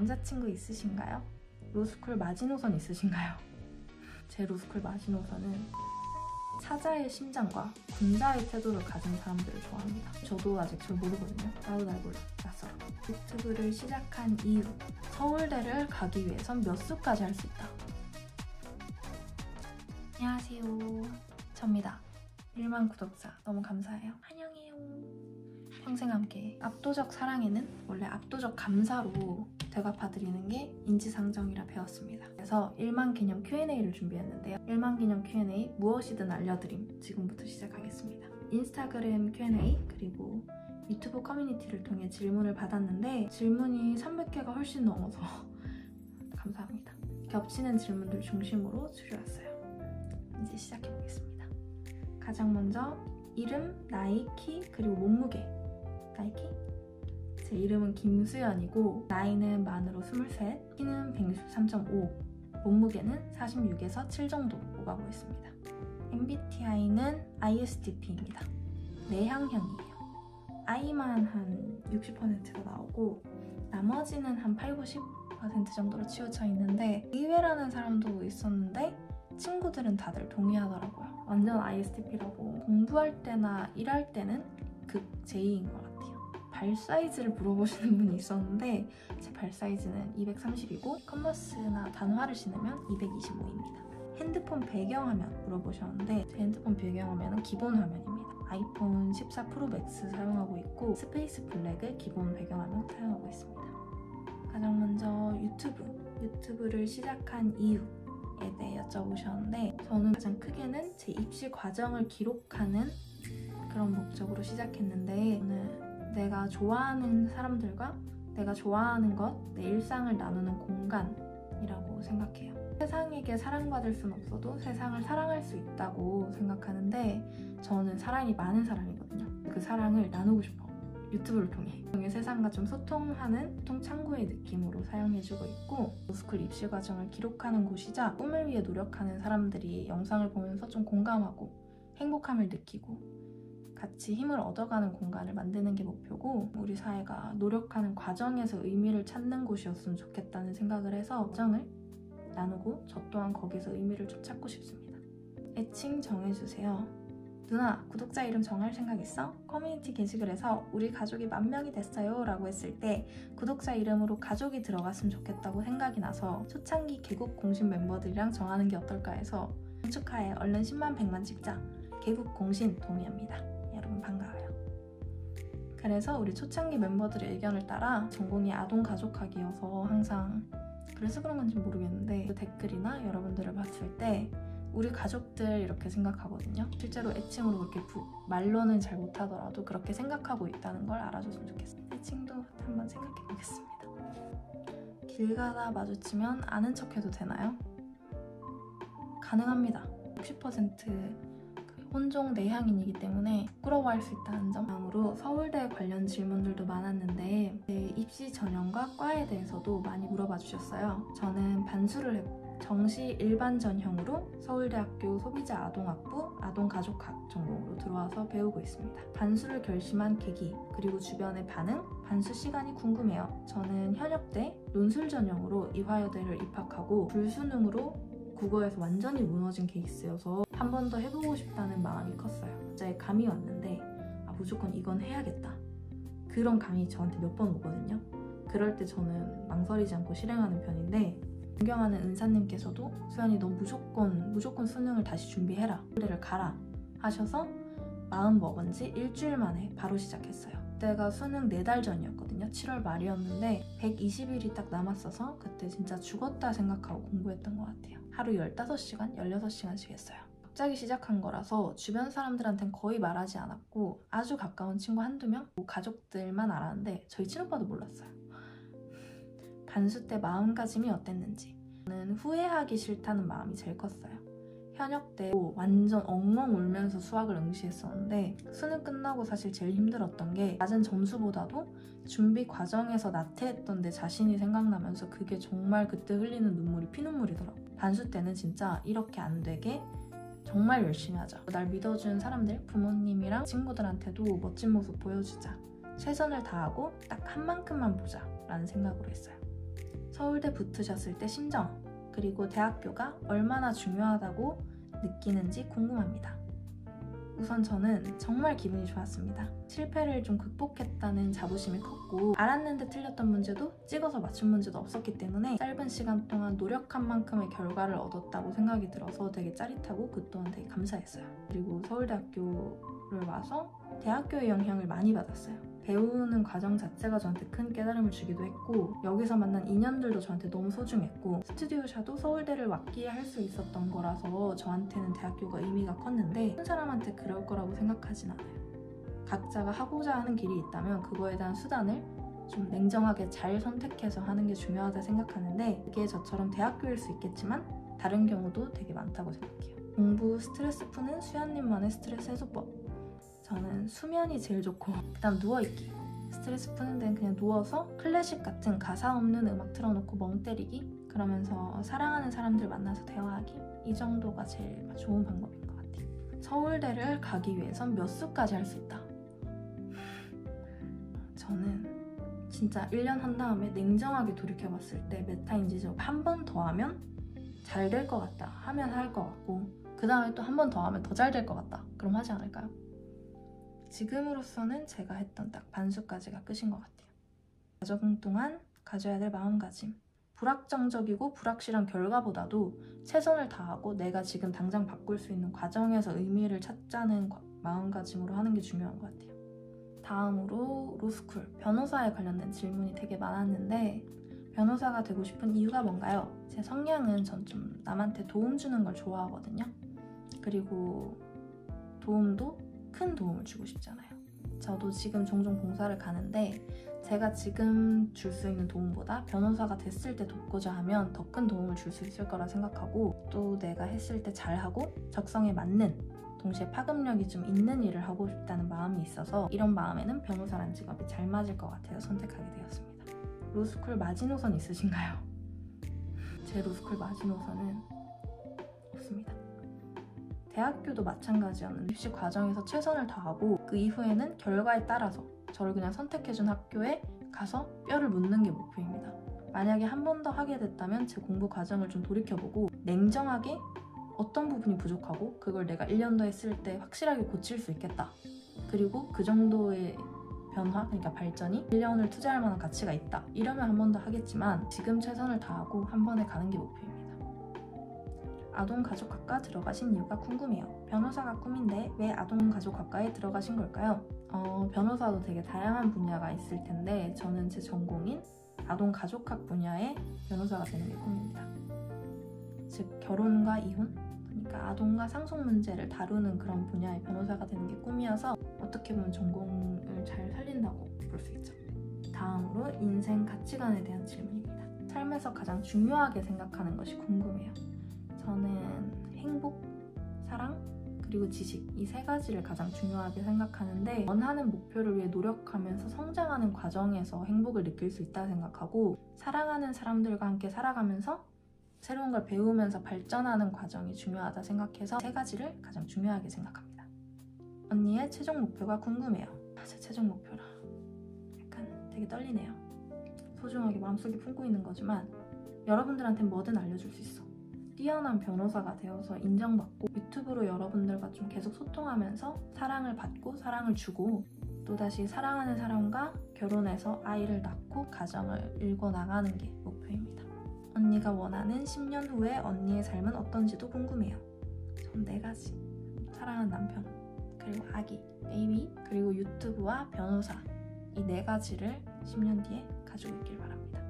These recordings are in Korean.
남자친구 있으신가요? 로스쿨 마지노선 있으신가요? 제 로스쿨 마지노선은 사자의 심장과 군자의 태도를 가진 사람들을 좋아합니다. 저도 아직 잘 모르거든요. 나도 잘 몰라. 낯설어. 유튜브를 시작한 이유. 서울대를 가기 위해선 몇 수까지 할 수 있다. 안녕하세요. 접니다. 1만 구독자 너무 감사해요. 안녕해요. 평생 함께. 압도적 사랑에는 원래 압도적 감사로 대갚아드리는 게 인지상정이라 배웠습니다. 그래서 1만 기념 Q&A를 준비했는데요. 1만 기념 Q&A 무엇이든 알려드림. 지금부터 시작하겠습니다. 인스타그램 Q&A 그리고 유튜브 커뮤니티를 통해 질문을 받았는데 질문이 300개가 훨씬 넘어서 감사합니다. 겹치는 질문들 중심으로 추려왔어요. 이제 시작해보겠습니다. 가장 먼저 이름, 나이, 키, 그리고 몸무게. 나이, 키? 제 이름은 김수연이고 나이는 만으로 23, 키는 163.5, 몸무게는 46에서 7 정도 오가고 있습니다. MBTI는 ISTP입니다. 내향형이에요. I만 한 60%가 나오고 나머지는 한 80, 90% 정도로 치우쳐 있는데 의외라는 사람도 있었는데 친구들은 다들 동의하더라고요. 완전 ISTP라고. 공부할 때나 일할 때는 극 J인 것 같아요. 발 사이즈를 물어보시는 분이 있었는데 제 발 사이즈는 230이고 컨버스나 단화를 신으면 225입니다. 핸드폰 배경화면 물어보셨는데 제 핸드폰 배경화면은 기본 화면입니다. 아이폰 14 프로 맥스 사용하고 있고 스페이스 블랙을 기본 배경화면 사용하고 있습니다. 가장 먼저 유튜브를 시작한 이유에 대해 여쭤보셨는데 저는 가장 크게는 제 입시 과정을 기록하는 그런 목적으로 시작했는데 저는 내가 좋아하는 사람들과 내가 좋아하는 것, 내 일상을 나누는 공간이라고 생각해요. 세상에게 사랑받을 순 없어도 세상을 사랑할 수 있다고 생각하는데 저는 사랑이 많은 사람이거든요. 그 사랑을 나누고 싶어. 유튜브를 통해 세상과 좀 소통하는 소통 창구의 느낌으로 사용해주고 있고 로스쿨 입시 과정을 기록하는 곳이자 꿈을 위해 노력하는 사람들이 영상을 보면서 좀 공감하고 행복함을 느끼고 같이 힘을 얻어가는 공간을 만드는 게 목표고 우리 사회가 노력하는 과정에서 의미를 찾는 곳이었으면 좋겠다는 생각을 해서 과정을 나누고 저 또한 거기서 의미를 좀 찾고 싶습니다. 애칭 정해주세요. 누나, 구독자 이름 정할 생각 있어? 커뮤니티 게시글에서 우리 가족이 10,000명이 됐어요 라고 했을 때 구독자 이름으로 가족이 들어갔으면 좋겠다고 생각이 나서 초창기 개국 공신 멤버들이랑 정하는 게 어떨까 해서 축하해, 얼른 10만 100만 찍자. 개국 공신 동의합니다. 여러분 반가워요. 그래서 우리 초창기 멤버들의 의견을 따라 전공이 아동가족학이어서 항상 그래서 그런 건지 모르겠는데 그 댓글이나 여러분들을 봤을 때 우리 가족들 이렇게 생각하거든요. 실제로 애칭으로 그렇게 말로는 잘 못하더라도 그렇게 생각하고 있다는 걸 알아줬으면 좋겠어요. 애칭도 한번 생각해보겠습니다. 길 가다 마주치면 아는 척해도 되나요? 가능합니다. 60% 혼종 내향인이기 때문에 부끄러워할 수 있다는 점. 다음으로 서울대 관련 질문들도 많았는데 입시 전형과 과에 대해서도 많이 물어봐 주셨어요. 저는 반수를 했고 정시 일반 전형으로 서울대학교 소비자 아동학부 아동가족학 전공으로 들어와서 배우고 있습니다. 반수를 결심한 계기 그리고 주변의 반응, 반수 시간이 궁금해요. 저는 현역대 논술 전형으로 이화여대를 입학하고 불수능으로 국어에서 완전히 무너진 케이스여서 한 번 더 해보고 싶다는 마음이 컸어요. 갑자기 감이 왔는데 무조건 이건 해야겠다. 그런 감이 저한테 몇 번 오거든요. 그럴 때 저는 망설이지 않고 실행하는 편인데 존경하는 은사님께서도 수연이 너 무조건 수능을 다시 준비해라. 서울대를 가라 하셔서 마음 먹은 지 일주일 만에 바로 시작했어요. 그때가 수능 4달 전이었거든요. 7월 말이었는데 120일이 딱 남았어서 그때 진짜 죽었다 생각하고 공부했던 것 같아요. 하루 15시간, 16시간씩 했어요. 갑자기 시작한 거라서 주변 사람들한테는 거의 말하지 않았고 아주 가까운 친구 한두 명? 가족들만 알았는데 저희 친오빠도 몰랐어요. 반수 때 마음가짐이 어땠는지. 저는 후회하기 싫다는 마음이 제일 컸어요. 현역 때 완전 엉엉 울면서 수학을 응시했었는데 수능 끝나고 사실 제일 힘들었던 게 낮은 점수보다도 준비 과정에서 나태했던 내 자신이 생각나면서 그게 정말 그때 흘리는 눈물이 피눈물이더라고요. 반수 때는 진짜 이렇게 안 되게 정말 열심히 하자. 날 믿어준 사람들, 부모님이랑 친구들한테도 멋진 모습 보여주자. 최선을 다하고 딱 한 만큼만 보자 라는 생각으로 했어요. 서울대 붙으셨을 때 심정, 그리고 대학교가 얼마나 중요하다고 느끼는지 궁금합니다. 우선 저는 정말 기분이 좋았습니다. 실패를 좀 극복했다는 자부심이 컸고 알았는데 틀렸던 문제도 찍어서 맞춘 문제도 없었기 때문에 짧은 시간 동안 노력한 만큼의 결과를 얻었다고 생각이 들어서 되게 짜릿하고 그 또한 되게 감사했어요. 그리고 서울대학교를 와서 대학교의 영향을 많이 받았어요. 배우는 과정 자체가 저한테 큰 깨달음을 주기도 했고 여기서 만난 인연들도 저한테 너무 소중했고 스튜디오샤도 서울대를 왔기에 할 수 있었던 거라서 저한테는 대학교가 의미가 컸는데 한 사람한테 그럴 거라고 생각하진 않아요. 각자가 하고자 하는 길이 있다면 그거에 대한 수단을 좀 냉정하게 잘 선택해서 하는 게 중요하다 생각하는데 그게 저처럼 대학교일 수 있겠지만 다른 경우도 되게 많다고 생각해요. 공부 스트레스 푸는 수연님만의 스트레스 해소법. 저는 수면이 제일 좋고 그다음 누워있기. 스트레스 푸는 데는 그냥 누워서 클래식 같은 가사 없는 음악 틀어놓고 멍 때리기, 그러면서 사랑하는 사람들 만나서 대화하기, 이 정도가 제일 좋은 방법인 것 같아요. 서울대를 가기 위해선 몇 수까지 할 수 있다. 저는 진짜 1년 한 다음에 냉정하게 돌이켜봤을 때 메타인지적 한 번 더 하면 잘 될 것 같다 하면 할 것 같고 그 다음에 또 한 번 더 하면 더 잘 될 것 같다 그럼 하지 않을까요? 지금으로서는 제가 했던 딱 반수까지가 끝인 것 같아요. 과정 동안 가져야 될 마음가짐. 불확정적이고 불확실한 결과보다도 최선을 다하고 내가 지금 당장 바꿀 수 있는 과정에서 의미를 찾자는 마음가짐으로 하는 게 중요한 것 같아요. 다음으로 로스쿨, 변호사에 관련된 질문이 되게 많았는데 변호사가 되고 싶은 이유가 뭔가요? 제 성향은 전 좀 남한테 도움 주는 걸 좋아하거든요. 그리고 도움도 큰 도움을 주고 싶잖아요. 저도 지금 종종 봉사를 가는데 제가 지금 줄 수 있는 도움보다 변호사가 됐을 때 돕고자 하면 더 큰 도움을 줄 수 있을 거라 생각하고 또 내가 했을 때 잘하고 적성에 맞는 동시에 파급력이 좀 있는 일을 하고 싶다는 마음이 있어서 이런 마음에는 변호사란 직업이 잘 맞을 것 같아서 선택하게 되었습니다. 로스쿨 마지노선 있으신가요? 제 로스쿨 마지노선은 없습니다. 대학교도 마찬가지였는데 입시 과정에서 최선을 다하고 그 이후에는 결과에 따라서 저를 그냥 선택해준 학교에 가서 뼈를 묻는 게 목표입니다. 만약에 한 번 더 하게 됐다면 제 공부 과정을 좀 돌이켜보고 냉정하게 어떤 부분이 부족하고 그걸 내가 1년 더 했을 때 확실하게 고칠 수 있겠다. 그리고 그 정도의 변화, 그러니까 발전이 1년을 투자할 만한 가치가 있다. 이러면 한 번 더 하겠지만 지금 최선을 다하고 한 번에 가는 게 목표입니다. 아동가족학과 들어가신 이유가 궁금해요. 변호사가 꿈인데 왜 아동가족학과에 들어가신 걸까요? 변호사도 되게 다양한 분야가 있을 텐데 저는 제 전공인 아동가족학 분야의 변호사가 되는 게 꿈입니다. 즉 결혼과 이혼, 그러니까 아동과 상속 문제를 다루는 그런 분야의 변호사가 되는 게 꿈이어서 어떻게 보면 전공을 잘 살린다고 볼 수 있죠. 다음으로 인생 가치관에 대한 질문입니다. 삶에서 가장 중요하게 생각하는 것이 궁금해요. 저는 행복, 사랑, 그리고 지식 이 세 가지를 가장 중요하게 생각하는데 원하는 목표를 위해 노력하면서 성장하는 과정에서 행복을 느낄 수 있다고 생각하고 사랑하는 사람들과 함께 살아가면서 새로운 걸 배우면서 발전하는 과정이 중요하다 생각해서 세 가지를 가장 중요하게 생각합니다. 언니의 최종 목표가 궁금해요. 제 최종 목표라 약간 되게 떨리네요. 소중하게 마음속에 품고 있는 거지만 여러분들한테 뭐든 알려줄 수 있어. 뛰어난 변호사가 되어서 인정받고 유튜브로 여러분들과 좀 계속 소통하면서 사랑을 받고 사랑을 주고 또다시 사랑하는 사람과 결혼해서 아이를 낳고 가정을 일궈나가는 게 목표입니다. 언니가 원하는 10년 후에 언니의 삶은 어떤지도 궁금해요. 전 4가지. 사랑하는 남편, 그리고 아기, 베이비, 그리고 유튜브와 변호사 이 4가지를 10년 뒤에 가지고 있길 바랍니다.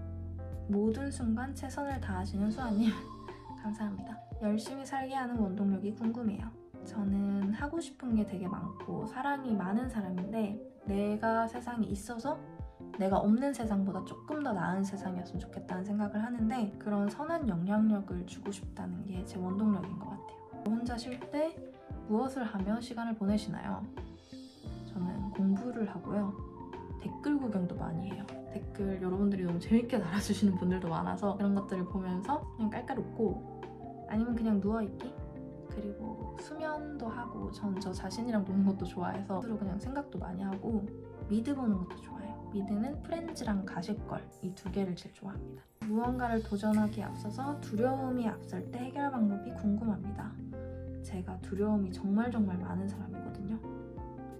모든 순간 최선을 다하시는 수아님 감사합니다. 열심히 살게 하는 원동력이 궁금해요. 저는 하고 싶은 게 되게 많고 사랑이 많은 사람인데 내가 세상에 있어서 내가 없는 세상보다 조금 더 나은 세상이었으면 좋겠다는 생각을 하는데 그런 선한 영향력을 주고 싶다는 게 제 원동력인 것 같아요. 혼자 쉴 때 무엇을 하며 시간을 보내시나요? 저는 공부를 하고요. 댓글 구경도 많이 해요. 댓글 여러분들이 너무 재밌게 달아주시는 분들도 많아서 그런 것들을 보면서 그냥 깔깔 웃고 아니면 그냥 누워있기 그리고 수면도 하고 전 저 자신이랑 노는 것도 좋아해서 스스로 그냥 생각도 많이 하고 미드 보는 것도 좋아해요. 미드는 프렌즈랑 가십걸 이 2개를 제일 좋아합니다. 무언가를 도전하기에 앞서서 두려움이 앞설 때 해결 방법이 궁금합니다. 제가 두려움이 정말 많은 사람이거든요.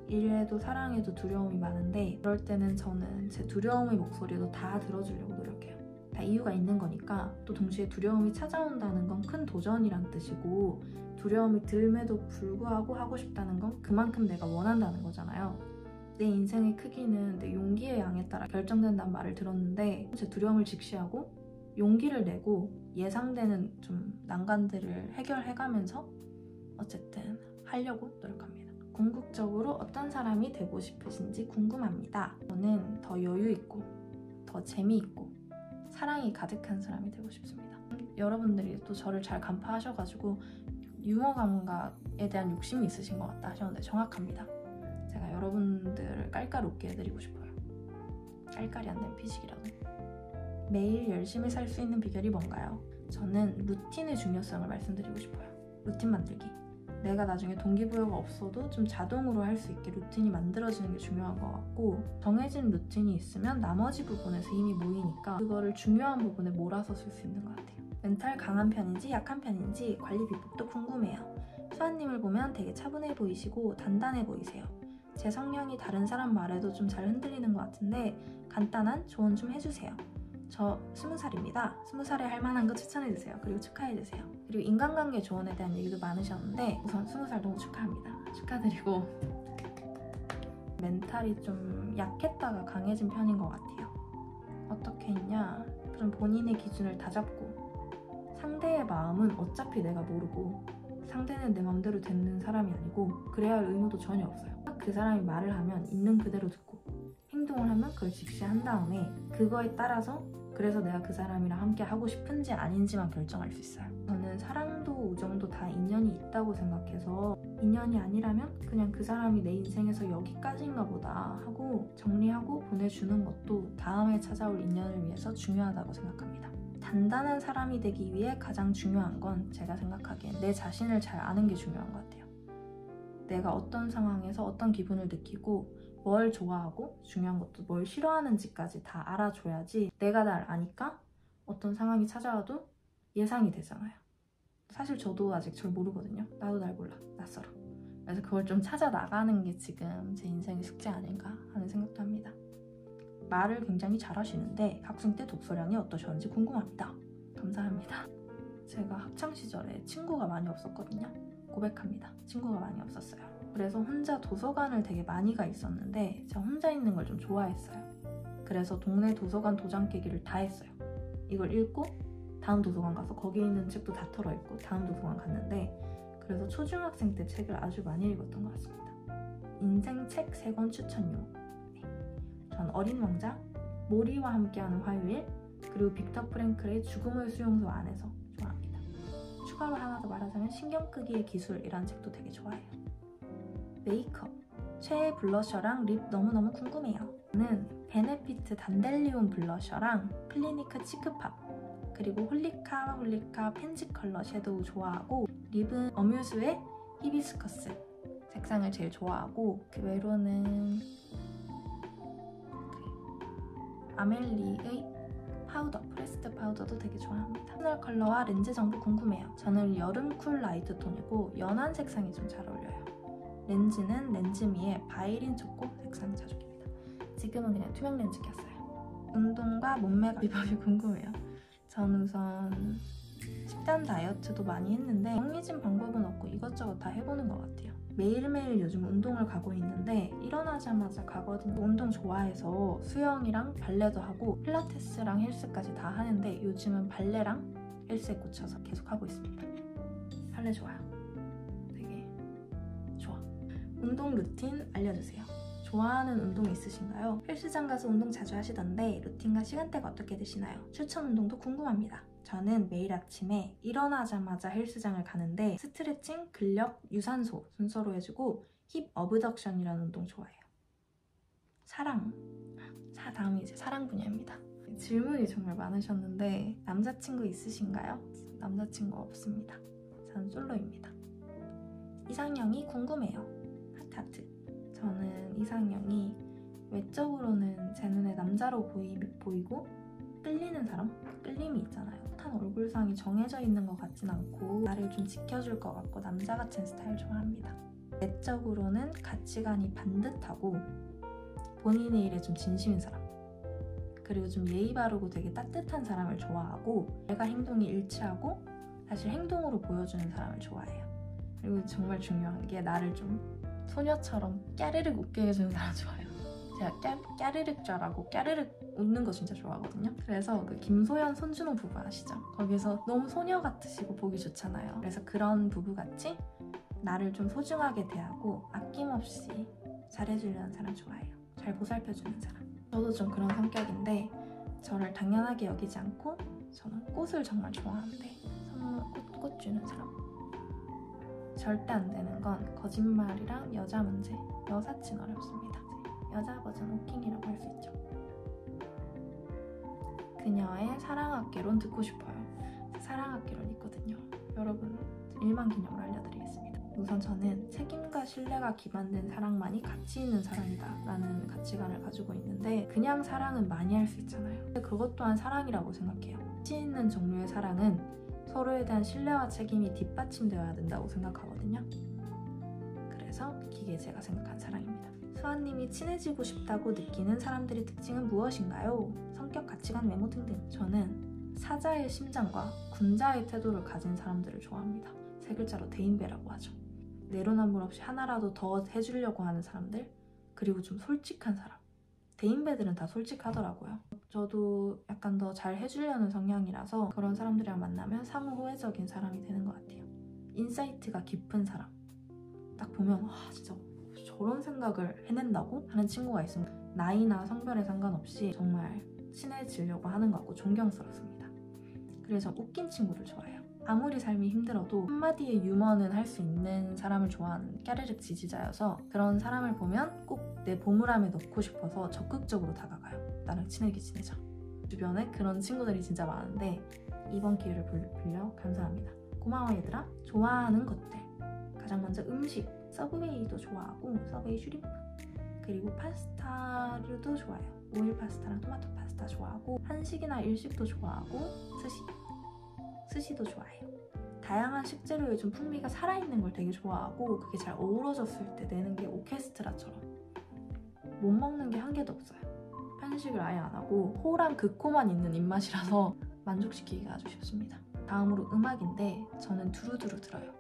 일에도 사랑에도 두려움이 많은데 그럴 때는 저는 제 두려움의 목소리도 다 들어주려고 노력해요. 다 이유가 있는 거니까. 또 동시에 두려움이 찾아온다는 건 큰 도전이란 뜻이고, 두려움이 들음에도 불구하고 하고 싶다는 건 그만큼 내가 원한다는 거잖아요. 내 인생의 크기는 내 용기의 양에 따라 결정된다는 말을 들었는데, 제 두려움을 직시하고 용기를 내고 예상되는 좀 난관들을 해결해가면서 어쨌든 하려고 노력합니다. 궁극적으로 어떤 사람이 되고 싶으신지 궁금합니다. 저는 더 여유있고 더 재미있고 사랑이 가득한 사람이 되고 싶습니다. 여러분들이 또 저를 잘 간파하셔가지고 유머 감각에 대한 욕심이 있으신 것 같다 하셨는데 정확합니다. 제가 여러분들을 깔깔 웃게 해드리고 싶어요. 깔깔이 안 된 피식이라도. 매일 열심히 살 수 있는 비결이 뭔가요? 저는 루틴의 중요성을 말씀드리고 싶어요. 루틴 만들기. 내가 나중에 동기부여가 없어도 좀 자동으로 할 수 있게 루틴이 만들어지는 게 중요한 것 같고, 정해진 루틴이 있으면 나머지 부분에서 힘이 모이니까 그거를 중요한 부분에 몰아서 쓸 수 있는 것 같아요. 멘탈 강한 편인지 약한 편인지 관리 비법도 궁금해요. 수아님을 보면 되게 차분해 보이시고 단단해 보이세요. 제 성향이 다른 사람 말에도 좀 잘 흔들리는 것 같은데 간단한 조언 좀 해주세요. 저 20살입니다. 20살에 할 만한 거 추천해주세요. 그리고 축하해주세요. 그리고 인간관계 조언에 대한 얘기도 많으셨는데 우선 20살 너무 축하합니다. 축하드리고, 멘탈이 좀 약했다가 강해진 편인 것 같아요. 어떻게 했냐? 좀 본인의 기준을 다 잡고, 상대의 마음은 어차피 내가 모르고 상대는 내 맘대로 되는 사람이 아니고 그래야 할 의무도 전혀 없어요. 그 사람이 말을 하면 있는 그대로 듣고 행동을 하면 그걸 직시한 다음에 그거에 따라서 그래서 내가 그 사람이랑 함께 하고 싶은지 아닌지만 결정할 수 있어요. 저는 사랑도 우정도 다 인연이 있다고 생각해서 인연이 아니라면 그냥 그 사람이 내 인생에서 여기까지인가 보다 하고 정리하고 보내주는 것도 다음에 찾아올 인연을 위해서 중요하다고 생각합니다. 단단한 사람이 되기 위해 가장 중요한 건 제가 생각하기엔 내 자신을 잘 아는 게 중요한 것 같아요. 내가 어떤 상황에서 어떤 기분을 느끼고 뭘 좋아하고, 중요한 것도 뭘 싫어하는지까지 다 알아줘야지 내가 날 아니까 어떤 상황이 찾아와도 예상이 되잖아요. 사실 저도 아직 절 모르거든요. 나도 날 몰라. 낯설어. 그래서 그걸 좀 찾아 나가는 게 지금 제 인생의 숙제 아닌가 하는 생각도 합니다. 말을 굉장히 잘하시는데 학생 때 독서량이 어떠셨는지 궁금합니다. 감사합니다. 제가 학창시절에 친구가 많이 없었거든요. 고백합니다. 친구가 많이 없었어요. 그래서 혼자 도서관을 되게 많이 가 있었는데 제가 혼자 있는 걸 좀 좋아했어요. 그래서 동네 도서관 도장 깨기를 다 했어요. 이걸 읽고 다음 도서관 가서 거기 있는 책도 다 털어읽고 다음 도서관 갔는데, 그래서 초중학생 때 책을 아주 많이 읽었던 것 같습니다. 인생 책 3권 추천요. 네. 전 어린 왕자, 모리와 함께하는 화요일, 그리고 빅터 프랭클의 죽음의 수용소 안에서 좋아합니다. 추가로 하나 더 말하자면 신경 끄기의 기술이라는 책도 되게 좋아해요. 메이크업, 최애 블러셔랑 립 너무너무 궁금해요. 저는 베네피트 단델리온 블러셔랑 플리니크 치크팝, 그리고 홀리카 펜지 컬러 섀도우 좋아하고, 립은 어뮤즈의 히비스커스 색상을 제일 좋아하고, 그 외로는 아멜리의 파우더, 프레스드 파우더도 되게 좋아합니다. 패널 컬러와 렌즈 정보 궁금해요. 저는 여름 쿨 라이트 톤이고 연한 색상이 좀 잘 어울려요. 렌즈는 렌즈미의 바이린 초코 색상 자주 낍니다. 지금은 그냥 투명 렌즈 꼈어요. 운동과 몸매 비법이 궁금해요. 저는 우선 식단 다이어트도 많이 했는데 정해진 방법은 없고 이것저것 다 해보는 것 같아요. 매일매일 요즘 운동을 가고 있는데 일어나자마자 가거든요. 운동 좋아해서 수영이랑 발레도 하고 필라테스랑 헬스까지 다 하는데 요즘은 발레랑 헬스에 꽂혀서 계속 하고 있습니다. 발레 좋아요. 되게 좋아. 운동 루틴 알려주세요. 좋아하는 운동 있으신가요? 헬스장 가서 운동 자주 하시던데 루틴과 시간대가 어떻게 되시나요? 추천 운동도 궁금합니다. 저는 매일 아침에 일어나자마자 헬스장을 가는데 스트레칭, 근력, 유산소 순서로 해주고 힙 어브덕션이라는 운동 좋아해요. 다음이 이제 사랑 분야입니다. 질문이 정말 많으셨는데 남자친구 있으신가요? 남자친구 없습니다. 저는 솔로입니다. 이상형이 궁금해요. 하트. 저는 이상형이 외적으로는 제 눈에 남자로 보이고 끌리는 사람? 끌림이 있잖아요. 한 얼굴상이 정해져 있는 것 같진 않고 나를 좀 지켜줄 것 같고 남자 같은 스타일 좋아합니다. 내적으로는 가치관이 반듯하고 본인의 일에 좀 진심인 사람, 그리고 좀 예의 바르고 되게 따뜻한 사람을 좋아하고 내가 행동이 일치하고 사실 행동으로 보여주는 사람을 좋아해요. 그리고 정말 중요한 게 나를 좀 소녀처럼 까르륵 웃게 해주는 사람 좋아해요. 제가 까르륵 좌라고 까르륵 웃는 거 진짜 좋아하거든요. 그래서 그 김소연, 손준호 부부 아시죠? 거기서 너무 소녀 같으시고 보기 좋잖아요. 그래서 그런 부부같이 나를 좀 소중하게 대하고 아낌없이 잘해주려는 사람 좋아해요. 잘 보살펴주는 사람. 저도 좀 그런 성격인데 저를 당연하게 여기지 않고 저는 꽃을 정말 좋아하는데 선물 꽃 주는 사람. 절대 안 되는 건 거짓말이랑 여자 문제. 여사친 어렵습니다. 여자 버전 오킹이라고 할 수 있죠. 그녀의 사랑학개론 듣고 싶어요. 사랑학개론 있거든요. 여러분 1만 기념을 알려드리겠습니다. 우선 저는 책임과 신뢰가 기반된 사랑만이 가치 있는 사랑이다 라는 가치관을 가지고 있는데 그냥 사랑은 많이 할 수 있잖아요. 근데 그것 또한 사랑이라고 생각해요. 가치 있는 종류의 사랑은 서로에 대한 신뢰와 책임이 뒷받침되어야 된다고 생각하거든요. 그래서 이게 제가 생각한 사랑입니다. 수아님이 친해지고 싶다고 느끼는 사람들의 특징은 무엇인가요? 성격, 가치관, 외모 등등. 저는 사자의 심장과 군자의 태도를 가진 사람들을 좋아합니다. 세 글자로 대인배라고 하죠. 내로남불 없이 하나라도 더 해주려고 하는 사람들, 그리고 좀 솔직한 사람. 대인배들은 다 솔직하더라고요. 저도 약간 더 잘 해주려는 성향이라서 그런 사람들이랑 만나면 상호 호혜적인 사람이 되는 것 같아요. 인사이트가 깊은 사람. 딱 보면 진짜 저런 생각을 해낸다고 하는 친구가 있으면 나이나 성별에 상관없이 정말 친해지려고 하는 것 같고 존경스럽습니다. 그래서 웃긴 친구를 좋아해요. 아무리 삶이 힘들어도 한마디의 유머는 할 수 있는 사람을 좋아하는 까르륵 지지자여서 그런 사람을 보면 꼭 내 보물함에 넣고 싶어서 적극적으로 다가가요. 나랑 친하게 지내자. 주변에 그런 친구들이 진짜 많은데 이번 기회를 빌려 감사합니다. 고마워 얘들아. 좋아하는 것들. 가장 먼저 음식. 서브웨이도 좋아하고 서브웨이 슈림프. 그리고 파스타류도 좋아해요. 오일 파스타랑 토마토 파스타 좋아하고 한식이나 일식도 좋아하고 스시도 좋아해요. 다양한 식재료에 좀 풍미가 살아있는 걸 되게 좋아하고 그게 잘 어우러졌을 때 내는 게 오케스트라처럼 못 먹는 게 한 개도 없어요. 편식을 아예 안 하고 호랑 극호만 있는 입맛이라서 만족시키기가 아주 쉽습니다. 다음으로 음악인데 저는 두루두루 들어요.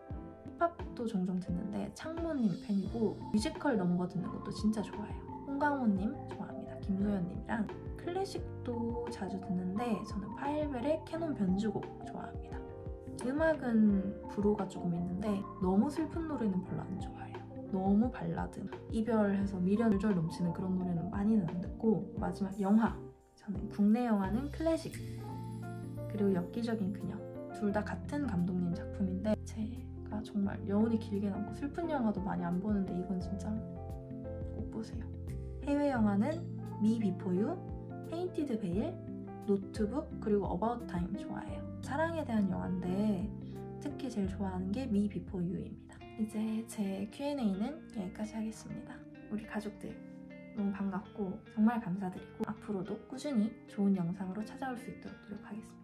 힙합도 종종 듣는데 창모님 팬이고 뮤지컬 넘버 듣는 것도 진짜 좋아해요. 홍강호님 좋아합니다. 김소연님이랑 클래식도 자주 듣는데 저는 파일벨의 캐논 변주곡 좋아합니다. 음악은 불호가 조금 있는데 너무 슬픈 노래는 별로 안 좋아해요. 너무 발라드, 이별해서 미련 절절 넘치는 그런 노래는 많이는 안 듣고 마지막 영화, 저는 국내 영화는 클래식 그리고 엽기적인 그녀 둘 다 같은 감독님 작품인데 제가 정말 여운이 길게 남고 슬픈 영화도 많이 안 보는데 이건 진짜 꼭 보세요. 해외 영화는 미 비포 유, 페인티드 베일, 노트북 그리고 어바웃 타임 좋아해요. 사랑에 대한 영화인데 특히 제일 좋아하는 게 미 비포 유입니다. 이제 제 Q&A는 여기까지 하겠습니다. 우리 가족들 너무 반갑고 정말 감사드리고 앞으로도 꾸준히 좋은 영상으로 찾아올 수 있도록 노력하겠습니다.